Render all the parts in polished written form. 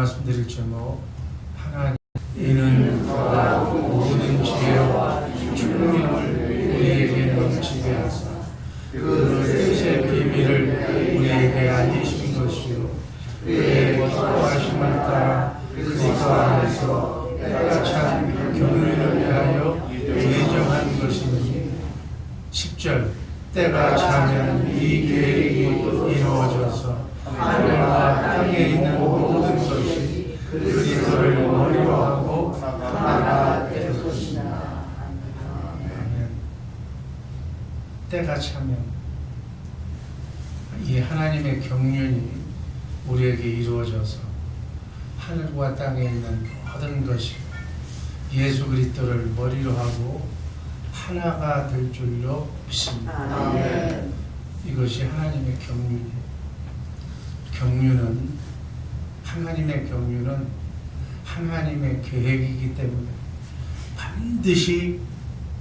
말씀드릴 제목, 하나님 이는 그가 모든 지혜와 총명을 우리에게 넘치게 하사 그 뜻의 비밀을 우리에게 알리신 것이요 그의 기뻐하심을 따라 그리스도 안에서 때가 찬 경륜을 위하여 예정한 것이니 10절 때가 차면 이 계획이 이루어져서 하늘과 땅에 있는 모든 것이 그리스도를 머리로 하고 하나가 될 것이다. 아멘. 때가 차면 이 하나님의 경륜이 우리에게 이루어져서 하늘과 땅에 있는 모든 것이 예수 그리스도를 머리로 하고 하나가 될 줄로 믿습니다. 아멘. 이것이 하나님의 경륜이에요. 하나님의 경륜은 하나님의 계획이기 때문에 반드시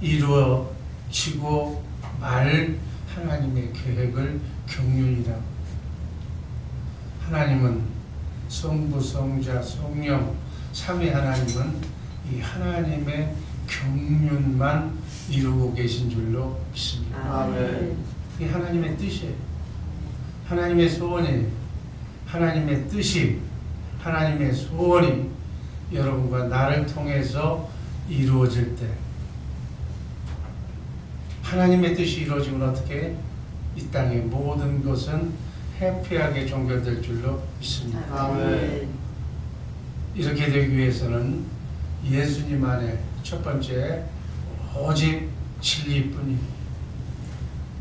이루어지고 말 하나님의 계획을 경륜이라고. 하나님은 성부, 성자, 성령, 삼위 하나님은 이 하나님의 경륜만 이루고 계신 줄로 믿습니다. 아멘. 이 하나님의 뜻이에요. 하나님의 소원이에요. 하나님의 뜻이, 하나님의 소원이 여러분과 나를 통해서 이루어질 때 하나님의 뜻이 이루어지면 어떻게? 이 땅의 모든 것은 해피하게 종결될 줄로 믿습니다. 아멘. 이렇게 되기 위해서는 예수님 안에 첫 번째 오직 진리뿐입니다.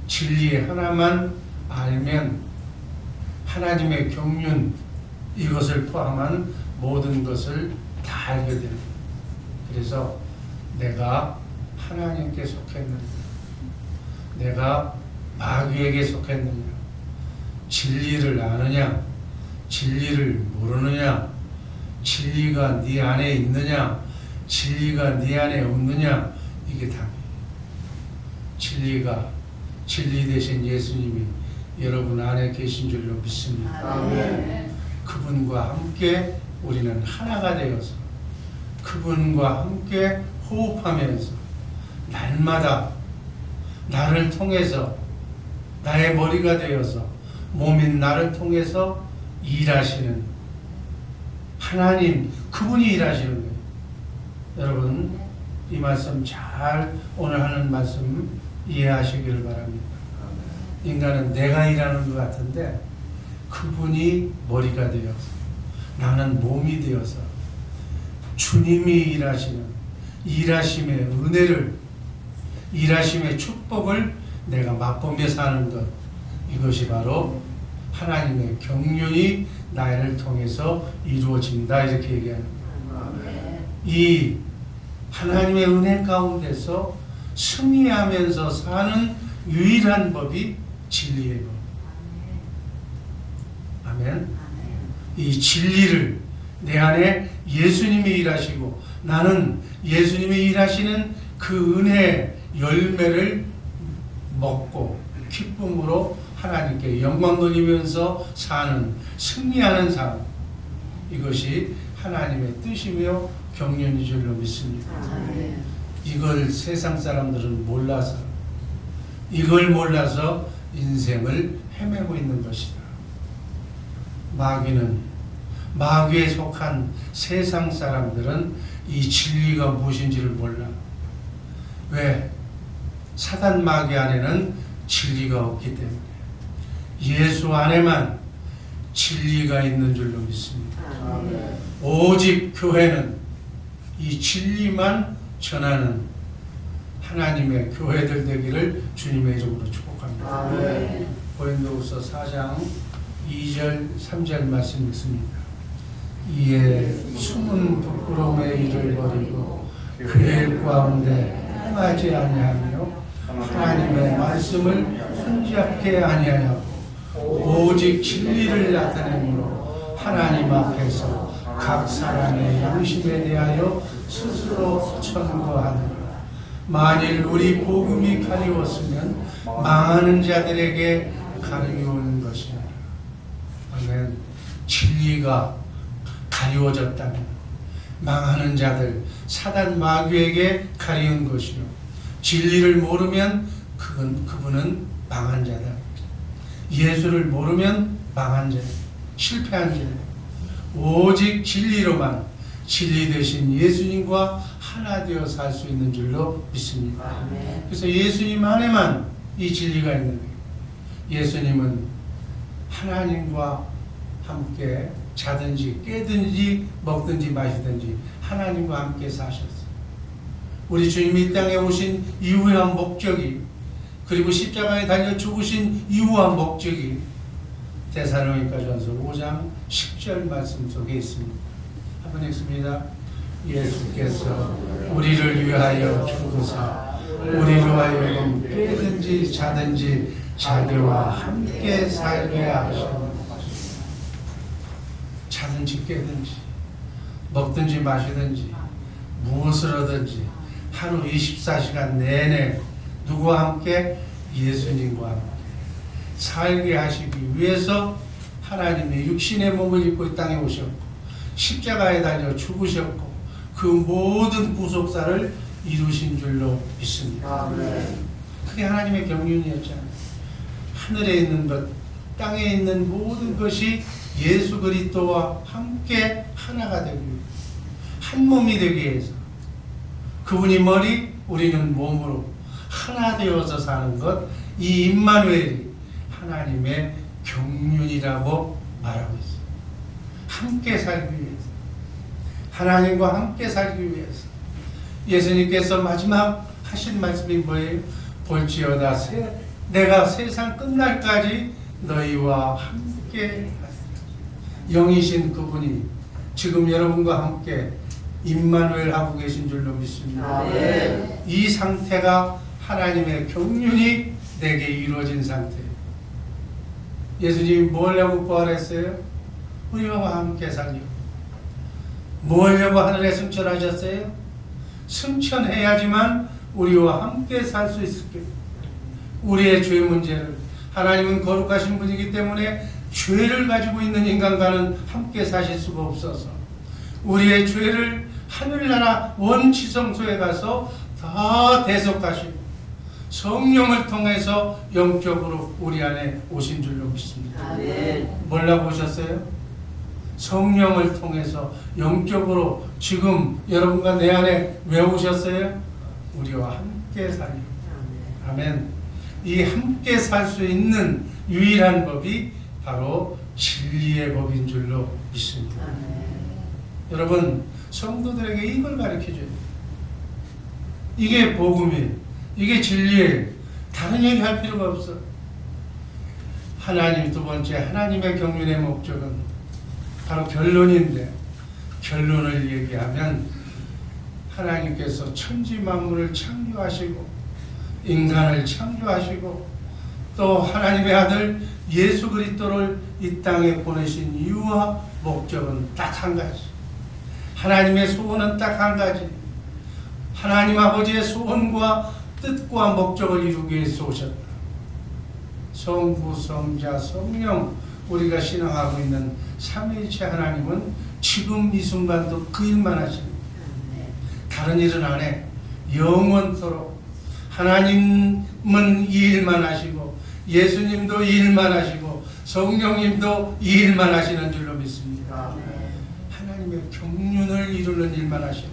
진리 하나만 알면 하나님의 경륜 이것을 포함한 모든 것을 다 알게 됩니다. 그래서 내가 하나님께 속했느냐, 내가 마귀에게 속했느냐, 진리를 아느냐, 진리를 모르느냐, 진리가 네 안에 있느냐, 진리가 네 안에 없느냐, 이게 답이에요. 진리 되신 예수님이 여러분 안에 계신 줄로 믿습니다. 아멘. 그분과 함께 우리는 하나가 되어서 그분과 함께 호흡하면서 날마다 나를 통해서 나의 머리가 되어서 몸인 나를 통해서 일하시는 하나님, 그분이 일하시는 거예요. 여러분 이 말씀 잘 오늘 하는 말씀 이해하시기를 바랍니다. 인간은 내가 일하는 것 같은데 그분이 머리가 되어서 나는 몸이 되어서 주님이 일하심의 은혜를, 일하심의 축복을 내가 맛보며 사는 것, 이것이 바로 하나님의 경륜이 나를 통해서 이루어진다, 이렇게 얘기하는 거예요. 이 하나님의 은혜 가운데서 승리하면서 사는 유일한 법이 진리의 법. 아멘. 이 진리를 내 안에 예수님이 일하시고 나는 예수님이 일하시는 그 은혜의 열매를 먹고 기쁨으로 하나님께 영광 돌리면서 사는, 승리하는 삶, 이것이 하나님의 뜻이며 경륜인 줄로 믿습니다. 이걸 세상 사람들은 몰라서, 이걸 몰라서 인생을 헤매고 있는 것이다. 마귀에 속한 세상 사람들은 이 진리가 무엇인지를 몰라. 왜? 사단 마귀 안에는 진리가 없기 때문에 예수 안에만 진리가 있는 줄로 믿습니다. 아멘. 오직 교회는 이 진리만 전하는 하나님의 교회들 되기를 주님의 이름으로 축복합니다. 아멘. 고린도후서 4장 2절 3절 말씀 읽습니다. 이에 숨은 부끄러움의 일을 버리고 그 일 가운데 행하지 아니하며 하나님의 말씀을 혼잡게 아니하냐고 오직 진리를 나타내므로 하나님 앞에서 각 사람의 양심에 대하여 스스로 천거하느라. 만일 우리 복음이 가리웠으면 망하는 자들에게 가리운 것이라. 아멘. 진리가 가리워졌다면 망하는 자들 사단 마귀에게 가리운 것이요 진리를 모르면 그분은 망한 자다. 예수를 모르면 망한 자, 실패한 자. 오직 진리로만 진리 되신 예수님과 하나 되어 살 수 있는 줄로 믿습니다. 아멘. 그래서 예수님 안에만 이 진리가 있는 거예요. 예수님은 하나님과 함께 자든지 깨든지 먹든지 마시든지 하나님과 함께 사셨어요. 우리 주님이 이 땅에 오신 이유한 목적이, 그리고 십자가에 달려 죽으신 이유한 목적이 데살로니가전서 5장 10절 말씀 속에 있습니다. 한번 읽습니다. 예수께서 우리를 위하여 죽으사 우리로 하여금 깨든지 자든지 자기와 함께 살게 하시는, 자든지 깨든지 먹든지 마시든지 무엇을 하든지 하루 24시간 내내 누구와 함께? 예수님과 함께 살게 하시기 위해서 하나님의 육신의 몸을 입고 이 땅에 오셨고 십자가에 달려 죽으셨고 그 모든 구속사를 이루신 줄로 믿습니다. 그게 하나님의 경륜이었잖아요. 하늘에 있는 것, 땅에 있는 모든 것이 예수 그리스도와 함께 하나가 되기 위해, 한 몸이 되기 위해서 그분이 머리, 우리는 몸으로 하나 되어서 사는 것, 이 임마누엘이 하나님의 경륜이라고 말하고 있어요. 함께 살기 위해서, 하나님과 함께 살기 위해서 예수님께서 마지막 하신 말씀이 뭐예요? 볼지어다 내가 세상 끝날까지 너희와 함께 하리라. 영이신 그분이 지금 여러분과 함께 임마누엘 하고 계신 줄로 믿습니다. 네. 이 상태가 하나님의 경륜이 내게 이루어진 상태예요. 예수님이 뭘 하고 부활했어요? 우리와 함께 살려. 뭘 하고 하늘에 승천하셨어요? 승천해야지만 우리와 함께 살 수 있을 거예요. 우리의 죄 문제를, 하나님은 거룩하신 분이기 때문에 죄를 가지고 있는 인간과는 함께 사실 수가 없어서 우리의 죄를 하늘나라 원지성소에 가서 다 대속하시고 성령을 통해서 영적으로 우리 안에 오신 줄로 믿습니다. 뭘라고 오셨어요? 성령을 통해서 영적으로 지금 여러분과 내 안에 왜 오셨어요? 우리와 함께 살려. 아멘. 이 함께 살 수 있는 유일한 법이 바로 진리의 법인 줄로 믿습니다. 여러분, 성도들에게 이걸 가르쳐줘요. 이게 복음이에요. 이게 진리예요. 다른 얘기 할 필요가 없어. 하나님, 두 번째 하나님의 경륜의 목적은 바로 결론인데, 결론을 얘기하면 하나님께서 천지 만물을 창조하시고 인간을 창조하시고 또 하나님의 아들 예수 그리스도를 이 땅에 보내신 이유와 목적은 딱 한 가지. 하나님의 소원은 딱 한 가지. 하나님 아버지의 소원과 뜻과 목적을 이루기 위해서 오셨다. 성부, 성자, 성령, 우리가 신앙하고 있는 삼위일체 하나님은 지금 이 순간도 그 일만 하십니다. 다른 일은 안 해. 영원토록 하나님은 이 일만 하시고 예수님도 이 일만 하시고 성령님도 이 일만 하시는 줄로 믿습니다. 하나님의 경륜을 이루는 일만 하시는,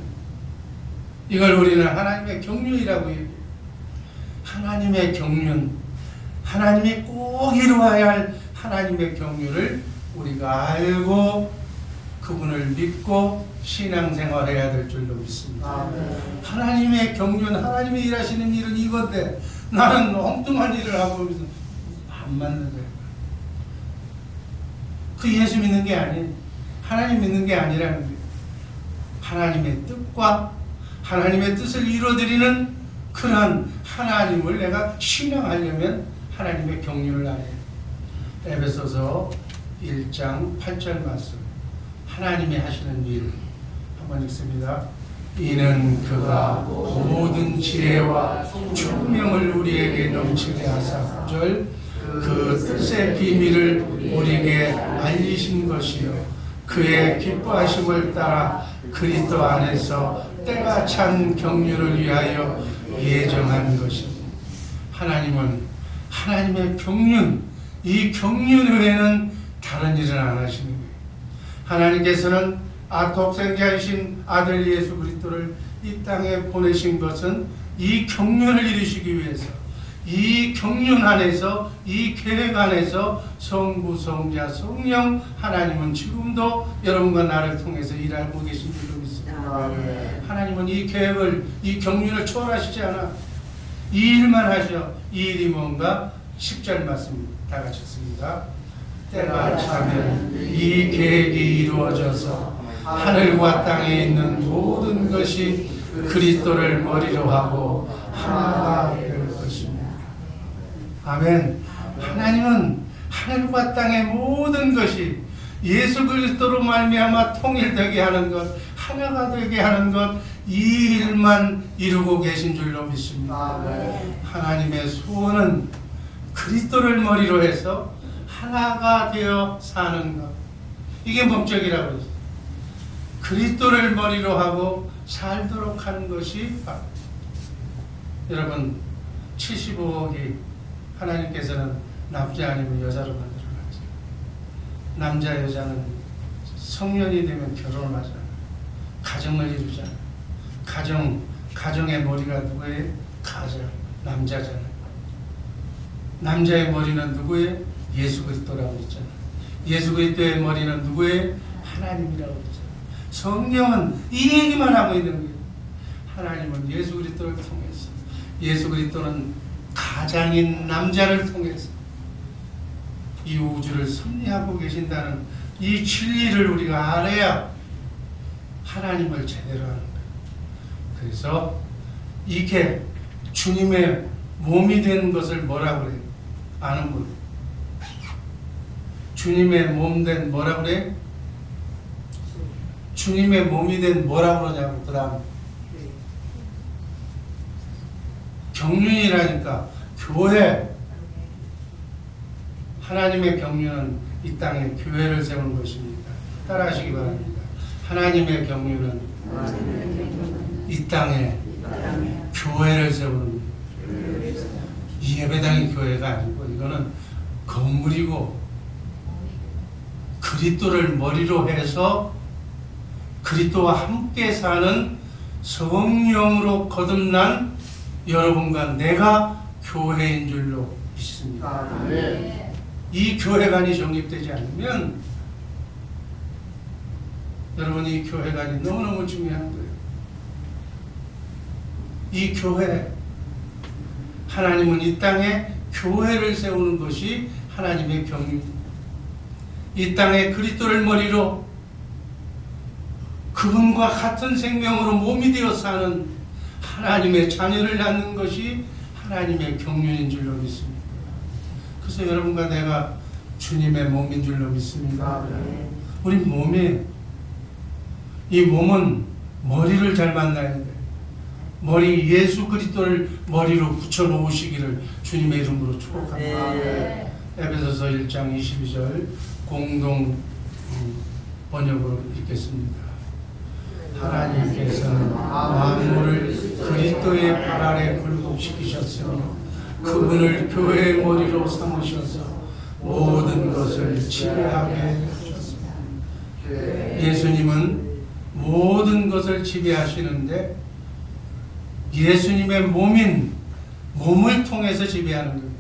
이걸 우리는 하나님의 경륜이라고 얘기해요. 하나님의 경륜, 하나님이 꼭 이루어야 할 하나님의 경륜을 우리가 알고 그분을 믿고 신앙생활해야 될 줄로 믿습니다. 하나님의 경륜, 하나님이 일하시는 일은 이건데 나는 엉뚱한 일을 하고 있어서 안 맞는 거예요. 그 예수 믿는 게 아니에요. 하나님 믿는 게 아니라는 거예요. 하나님의 뜻과 하나님의 뜻을 이루어드리는 그런 하나님을 내가 신앙하려면 하나님의 경륜을 알아야 해요. 에베소서 1장 8절 말씀, 하나님이 하시는 일 한번 읽습니다. 이는 그가 모든 지혜와 총명을 우리에게 넘치게 하사 9절 그 뜻의 비밀을 우리에게 알리신 것이요 그 그의 기뻐하심을 따라 그리스도 안에서 때가 찬 경륜을 위하여 예정한 것입니다. 하나님은 하나님의 경륜, 이 경륜 외에는 다른 일은 안 하시는 거예요. 하나님께서는 독생자이신 아들 예수 그리스도를 이 땅에 보내신 것은 이 경륜을 이루시기 위해서, 이 경륜 안에서, 이 계획 안에서 성부, 성자, 성령 하나님은 지금도 여러분과 나를 통해서 일하고 계신 줄로 믿습니다. 하나님은 이 계획을, 이 경륜을 초월하시지 않아. 이 일만 하셔. 이 일이 뭔가? 10절 말씀 다 같이 읽습니다. 때가 차면 이 계획이 이루어져서 하늘과 땅에 있는 모든 것이 그리스도를 머리로 하고 하나가 될 것입니다. 아멘. 하나님은 하늘과 땅의 모든 것이 예수 그리스도로 말미암아 통일되게 하는 것, 하나가 되게 하는 것, 이 일만 이루고 계신 줄로 믿습니다. 하나님의 소원은 그리스도를 머리로 해서 하나가 되어 사는 것, 이게 목적이라고 했어요. 그리스도를 머리로 하고 살도록 하는 것이 바로, 여러분 75억이 하나님께서는 남자 아니면 여자로 만들어놨죠. 남자 여자는 성년이 되면 결혼을 하잖아요. 가정을 이루잖아요. 가정의 머리가 누구예요? 남자잖아요. 남자의 머리는 누구예요? 예수 그리스도라고 했잖아요. 예수 그리스도의 머리는 누구예요? 하나님이라고 했잖아요. 성경은 이 얘기만 하고 있는 거예요. 하나님은 예수 그리스도를 통해서, 예수 그리스도는 가장인 남자를 통해서 이 우주를 섭리하고 계신다는 이 진리를 우리가 알아야 하나님을 제대로 하는 거예요. 그래서 이게 주님의 몸이 된 것을 뭐라고 그래요? 아는 분. 주님의 몸 된 뭐라고 그래요? 주님의 몸이 된 뭐라고 그러냐고. 그 다음 경륜이라니까. 교회. 하나님의 경륜은 이 땅에 교회를 세우는 것입니다. 따라하시기 바랍니다. 하나님의 경륜은 이 땅에 교회를 세우는, 이 예배당이 교회가 아니고 이거는 건물이고, 그리스도를 머리로 해서 그리스도와 함께 사는 성령으로 거듭난 여러분과 내가 교회인 줄로 믿습니다. 이 교회관이 정립되지 않으면 여러분, 이 교회관이 너무너무 중요한 거예요. 이 교회, 하나님은 이 땅에 교회를 세우는 것이 하나님의 경륜입니다. 이 땅에 그리스도를 머리로 그분과 같은 생명으로 몸이 되어 사는 하나님의 자녀를 낳는 것이 하나님의 경륜인 줄로 믿습니다. 그래서 여러분과 내가 주님의 몸인 줄로 믿습니다. 우리 몸이, 이 몸은 머리를 잘 만나야 돼. 머리, 예수 그리스도를 머리로 붙여놓으시기를 주님의 이름으로 축복합니다. 에베소서 1장 22절 공동 번역으로 읽겠습니다. 하나님께서는 만물을 그리스도의 발 아래 굴복시키셨으며 그분을 교회의 머리로 삼으셔서 모든 것을 지배하게 하셨습니다. 예수님은 모든 것을 지배하시는데 예수님의 몸을 통해서 지배하는 거예요.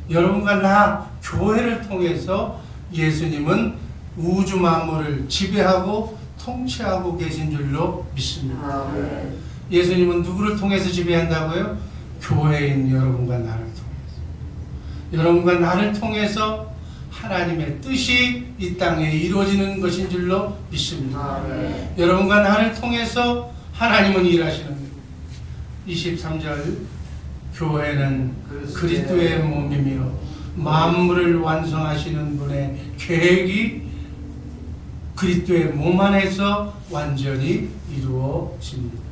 여러분과 나, 교회를 통해서 예수님은 우주 만물을 지배하고 통치하고 계신 줄로 믿습니다. 예수님은 누구를 통해서 지배한다고요? 교회인 여러분과 나를 통해서. 여러분과 나를 통해서 하나님의 뜻이 이 땅에 이루어지는 것인 줄로 믿습니다. 여러분과 나를 통해서 하나님은 일하시는 거예요. 23절 교회는 그리스도의 몸이며 만물을 완성하시는 분의 계획이 그리스도의 몸 안에서 완전히 이루어집니다.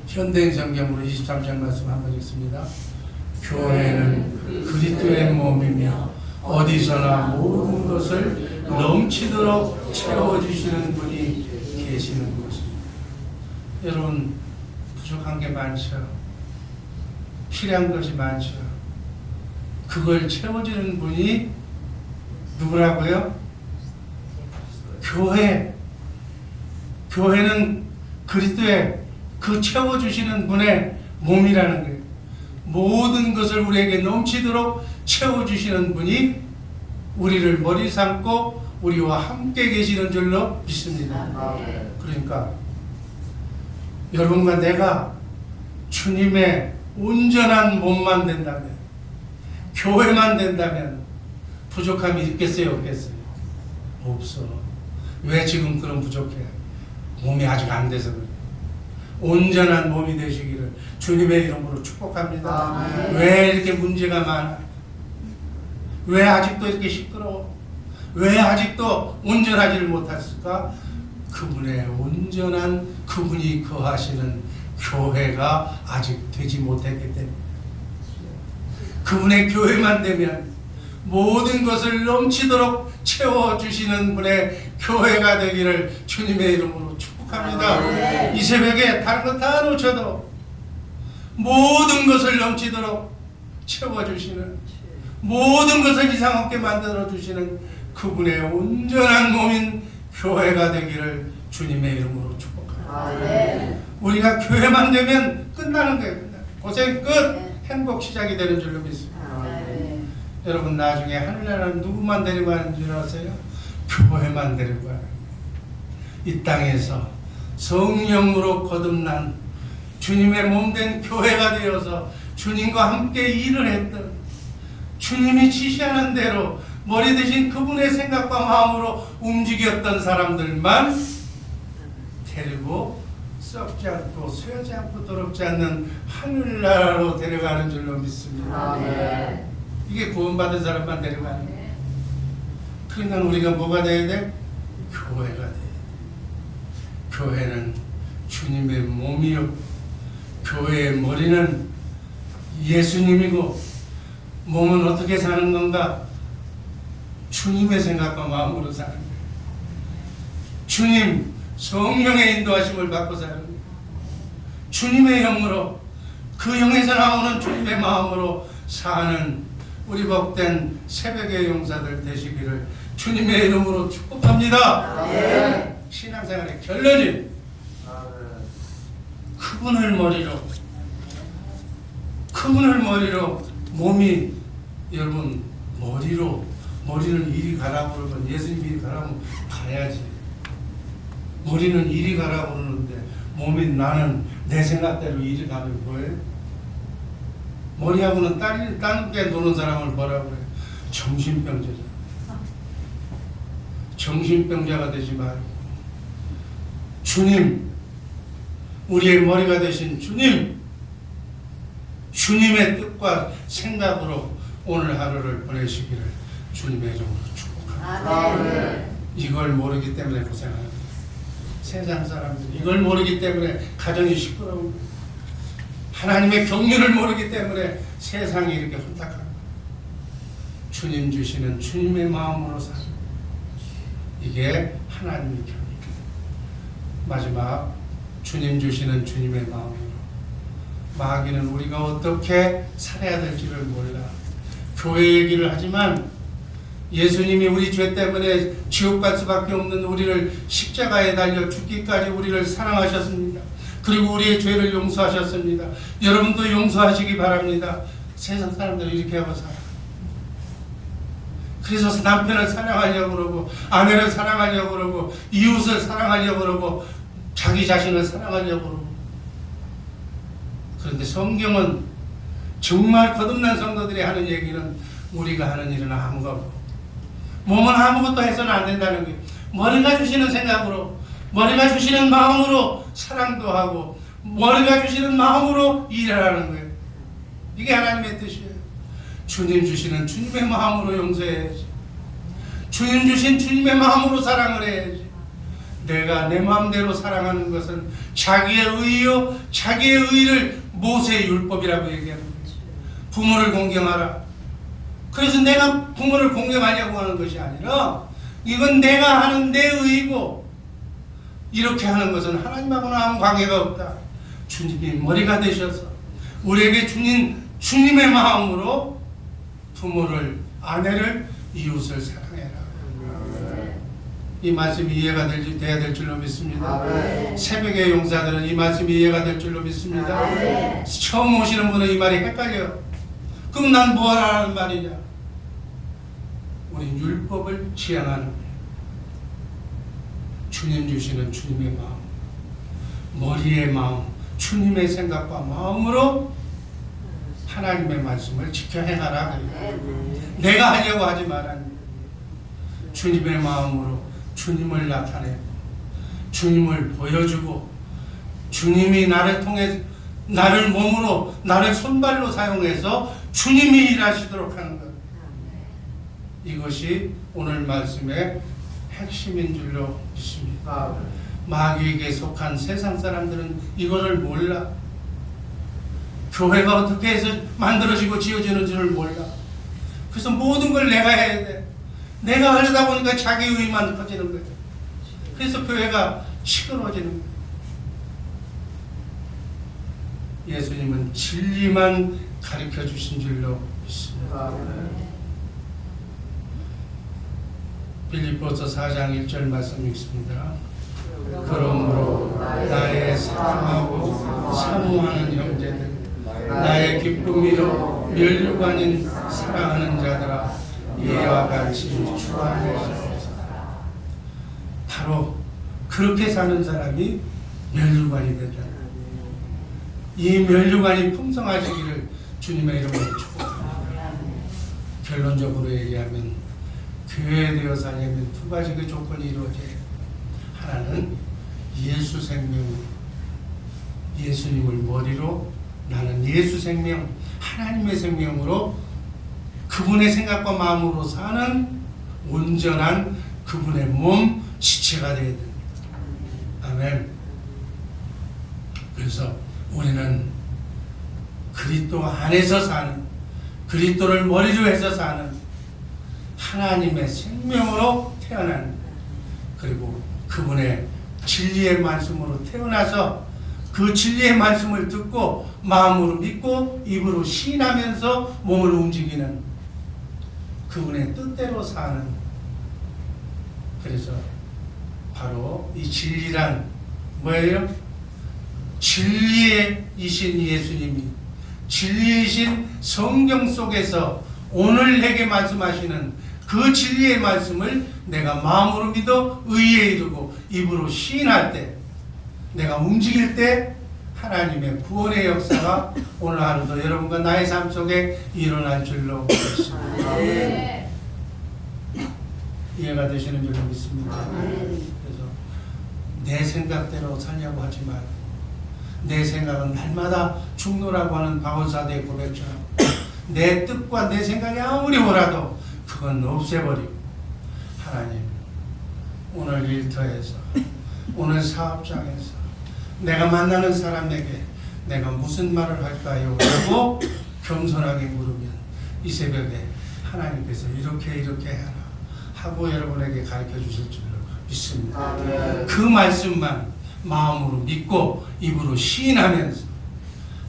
현대인 성경으로 23장 말씀 한번 읽습니다. 교회는 그리스도의 몸이며 어디서나 모든 것을 넘치도록 채워주시는 분이 계시는 것입니다. 여러분, 부족한 게 많죠. 필요한 것이 많죠. 그걸 채워주는 분이 누구라고요? 교회는 그리스도의 그 채워주시는 분의 몸이라는 거예요. 모든 것을 우리에게 넘치도록 채워주시는 분이 우리를 머리 삼고 우리와 함께 계시는 줄로 믿습니다. 그러니까 여러분과 내가 주님의 온전한 몸만 된다면, 교회만 된다면 부족함이 있겠어요, 없겠어요? 없어. 왜 지금 그런 부족해? 몸이 아직 안 돼서 그래. 온전한 몸이 되시기를 주님의 이름으로 축복합니다. 왜 이렇게 문제가 많아? 왜 아직도 이렇게 시끄러워? 왜 아직도 온전하지를 못했을까? 그분의 온전한 그분이 거하시는 교회가 아직 되지 못했기 때문에, 그분의 교회만 되면 모든 것을 넘치도록 채워주시는 분의 교회가 되기를 주님의 이름으로 축복합니다. 이 새벽에 다른 것 다 놓쳐도 모든 것을 넘치도록 채워주시는, 모든 것을 이상 없게 만들어주시는 그분의 온전한 몸인 교회가 되기를 주님의 이름으로 축복합니다. 우리가 교회만 되면 끝나는 거예요. 고생 끝, 행복 시작이 되는 줄로 믿습니다. 여러분, 나중에 하늘나라는 누구만 데리고 가는 줄 아세요? 교회만 데리고 가는 거예요. 이 땅에서 성령으로 거듭난 주님의 몸된 교회가 되어서 주님과 함께 일을 했던, 주님이 지시하는 대로 머리 대신 그분의 생각과 마음으로 움직였던 사람들만 데리고 썩지 않고 쇠하지 않고 더럽지 않는 하늘나라로 데려가는 줄로 믿습니다. 이게 구원받은 사람만 데려가는 거예요. 그러니까 우리가 뭐가 돼야 돼? 교회가 돼. 교회는 주님의 몸이요, 교회의 머리는 예수님이고, 몸은 어떻게 사는 건가? 주님의 생각과 마음으로 사는 거예요. 주님 성령의 인도하심을 받고 사는 거예요. 주님의 영으로, 그 영에서 나오는 주님의 마음으로 사는 우리 복된 새벽의 용사들 되시기를 주님의 이름으로 축복합니다. 신앙생활의 결론이 그분을 머리로 몸이, 여러분, 머리는 이리 가라고 그러면, 예수님이 이리 가라고 가야지. 머리는 이리 가라고 그러는데 몸이, 나는 내 생각대로 이리 가면 뭐예요? 머리하고는 다른 게 노는 사람을 뭐라고 그래요? 정신병자잖아. 정신병자가 되지 말고 주님, 우리의 머리가 되신 주님의 뜻과 생각으로 오늘 하루를 보내시기를 주님의 이름으로 축복합니다. 이걸 모르기 때문에 고생하는 거예요. 세상 사람들이 이걸 모르기 때문에 가정이 시끄러운 거예요. 하나님의 경륜을 모르기 때문에 세상이 이렇게 혼탁한 거예요. 주님 주시는 주님의 마음으로 사는, 이게 하나님의 경륜입니다. 마지막, 주님 주시는 주님의 마음으로. 마귀는 우리가 어떻게 살아야 될지를 몰라. 교회 얘기를 하지만 예수님이 우리 죄 때문에 지옥 갈 수밖에 없는 우리를 십자가에 달려 죽기까지 우리를 사랑하셨습니다. 그리고 우리의 죄를 용서하셨습니다. 여러분도 용서하시기 바랍니다. 세상 사람들은 이렇게 하고 살아. 그래서 남편을 사랑하려고 그러고, 아내를 사랑하려고 그러고, 이웃을 사랑하려고 그러고, 자기 자신을 사랑하려고 그러고. 그런데 성경은 정말 거듭난 성도들이 하는 얘기는 우리가 하는 일은 아무것도 없고, 몸은 아무것도 해서는 안 된다는 거예요. 머리가 주시는 생각으로, 머리가 주시는 마음으로 사랑도 하고, 머리가 주시는 마음으로 일하라는 거예요. 이게 하나님의 뜻이에요. 주님 주시는 주님의 마음으로 용서해야지. 주님 주신 주님의 마음으로 사랑을 해야지. 내가 내 마음대로 사랑하는 것은 자기의 의요, 자기의 의를 모세의 율법이라고 얘기하는 거지. 부모를 공경하라. 그래서 내가 부모를 공경하려고 하는 것이 아니라 이건 내가 하는 내 의고 이렇게 하는 것은 하나님하고는 아무 관계가 없다. 주님이 머리가 되셔서 우리에게 주님의 마음으로 부모를, 아내를, 이웃을 사랑해라. 이 말씀이 이해가 돼야 될 줄로 믿습니다. 새벽의 용사들은 이 말씀이 이해가 될 줄로 믿습니다. 처음 오시는 분은 이 말이 헷갈려요. 그럼 난 뭐 하라는 말이냐? 우리 율법을 지향하는 거예요. 주님 주시는 주님의 마음, 머리의 마음, 주님의 생각과 마음으로 하나님의 말씀을 지켜 행하라. 내가 하려고 하지 말아요. 주님의 마음으로 주님을 나타내고 주님을 보여주고 주님이 나를 통해 나를 몸으로 나를 손발로 사용해서 주님이 일하시도록 하는 것. 이것이 오늘 말씀의 핵심인 줄로 믿습니다. 마귀에게 속한 세상 사람들은 이거를 몰라. 교회가 어떻게 해서 만들어지고 지어지는지를 몰라. 그래서 모든 걸 내가 해야 돼. 내가 하려다 보니까 자기 의만 커지는 거예요. 그래서 교회가 시끄러워지는 거예요. 예수님은 진리만 가르쳐 주신 줄로 믿습니다. 빌립보서 4장 1절 말씀 읽습니다. 그러므로 나의 사랑하고 사모하는 형제들, 나의 기쁨이요 멸류관 아닌 사랑하는 자들아, 이와 같이 주 안에서 바로 그렇게 사는 사람이 멸류관이 되잖아요. 이 멸류관이 풍성하시기를 주님의 이름으로 축복합니다. 결론적으로 얘기하면 교회에 되어 살려면 두 가지 그 조건이 이루어져요. 하나는 예수 생명, 예수님을 머리로 나는 예수 생명, 하나님의 생명으로 그분의 생각과 마음으로 사는 온전한 그분의 몸, 지체가 되어야 됩니다. 아멘. 그래서 우리는 그리스도 안에서 사는, 그리스도를 머리로 해서 사는 하나님의 생명으로 태어나는, 그리고 그분의 진리의 말씀으로 태어나서 그 진리의 말씀을 듣고 마음으로 믿고 입으로 시인하면서 몸을 움직이는 그분의 뜻대로 사는. 그래서 바로 이 진리란 뭐예요? 진리이신 예수님이, 진리이신 성경 속에서 오늘 내게 말씀하시는 그 진리의 말씀을 내가 마음으로 믿어 의에 이르고 입으로 시인할 때, 내가 움직일 때 하나님의 구원의 역사가 오늘 하루도 여러분과 나의 삶 속에 일어날 줄로 믿습니다. 이해가 되시는 줄로 믿습니다. 그래서 내 생각대로 살려고 하지 말고, 내 생각은 날마다 죽노라고 하는 바울사도의 고백처럼 내 뜻과 내 생각이 아무리 오라도 그건 없애버리고, 하나님 오늘 일터에서, 오늘 사업장에서 내가 만나는 사람에게 내가 무슨 말을 할까요? 라고 겸손하게 물으면 이 새벽에 하나님께서 이렇게 해라 하고 여러분에게 가르쳐 주실 줄로 믿습니다. 그 말씀만 마음으로 믿고 입으로 시인하면서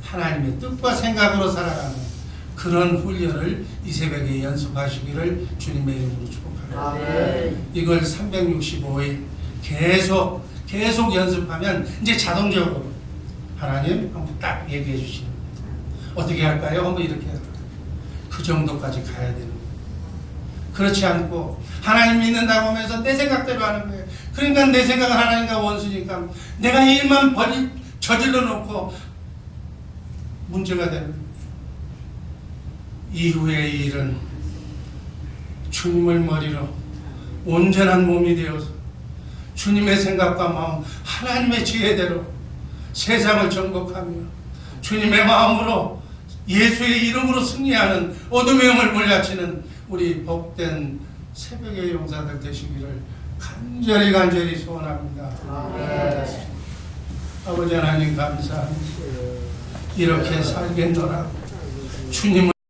하나님의 뜻과 생각으로 살아가는 그런 훈련을 이 새벽에 연습하시기를 주님의 이름으로 축복합니다. 이걸 365일 계속 연습하면 이제 자동적으로 하나님 한번 딱 얘기해 주시는 거예요. 어떻게 할까요? 한번 이렇게 할까요? 그 정도까지 가야 되는 거예요. 그렇지 않고 하나님 믿는다고 하면서 내 생각대로 하는 거예요. 그러니까 내 생각은 하나님과 원수니까 내가 일만 저질러 놓고 문제가 되는 거예요. 이후의 일은 주님을 머리로 온전한 몸이 되어서 주님의 생각과 마음, 하나님의 지혜대로 세상을 정복하며 주님의 마음으로 예수의 이름으로 승리하는 어둠의 영을 물리치는 우리 복된 새벽의 용사들 되시기를 간절히 소원합니다. 아버지 하나님 감사합니다. 이렇게 살겠노라. 주님을